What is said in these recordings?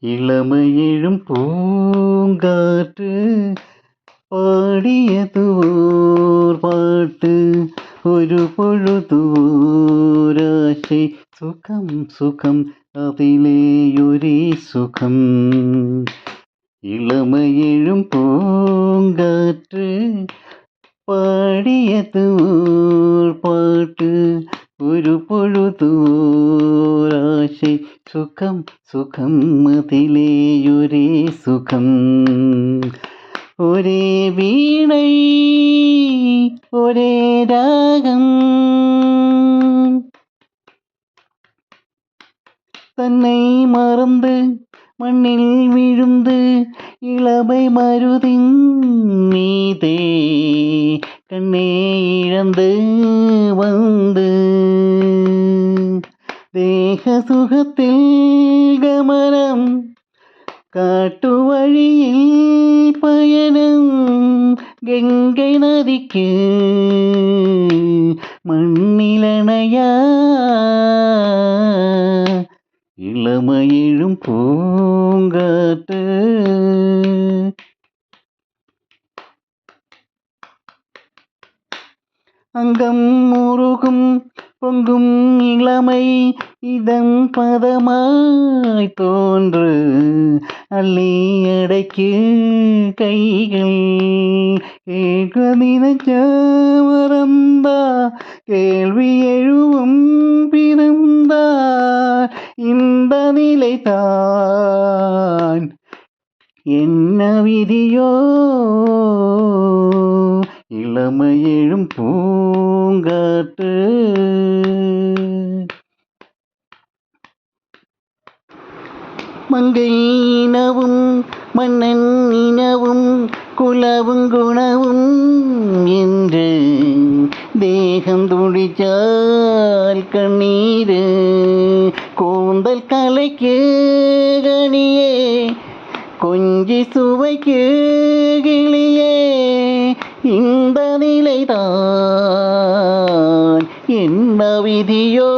ഇളമയെഴും പൂങ്കാറ്റ് പാടിയതോർ പാട്ട് ഒരു പൊഴുതൂരാശை സുഖം സുഖം അതിലേയൊരേ സുഖം. ഇളമയെഴും പൂങ്കാറ്റ് പാടിയതോർ പാട്ട് ഒരു പൊഴുതൂരാശை സുഖം സുഖം അതിലേയൊരേ സുഖം. ഒരേ വീണை ഒരേ രാഗം தன்னை மறந்து மண்ணில் விழுந்து இளமை மருதின் மீதே கண்ணே இழந்து வந்து தேக சுகத்தில் கமனம் காட்டுவழியில் பயணம் கங்கை நதிக்கு மண்ணிலணையா ഇളമയെഴും പൂങ്കാറ്റ്. அங்கம் முருகும் பொங்கும் இளமை இதம் பதமாய் தோன்று அள்ளி அடைக்கு கைகள் கேட்க நினைச்ச மறந்தா கேள்வி எழுவும் பிறந்தா இந்த நிலைதான் என்ன விதியோ. இளமയെഴും പൂങ്കാറ്റ്. மங்கை இனவும் மன்னன் இனவும் குலவும் குணவும் என்று தேகம் துடிச்சால் கண்ணீர் கூந்தல் கலைக்கு கனியே கொஞ்சி சுவைக்கு கிளியே இந்த நிலைதான் என்ன விதியோ.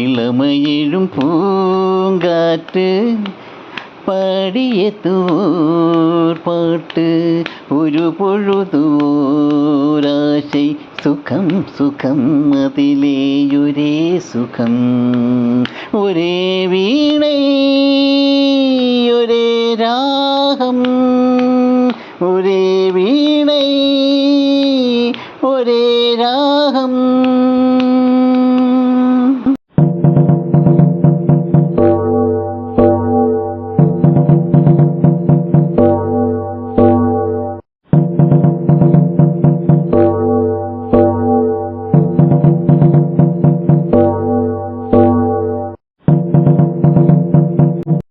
இளமയെഴും പൂങ്കാറ്റ് പാടിയതോർ പാട്ട് ഒരു പൊഴുതൂരാശை സുഖം സുഖം അതിലേയൊരേ സുഖം. ഒരേ വീണை ഒരേ രാഗം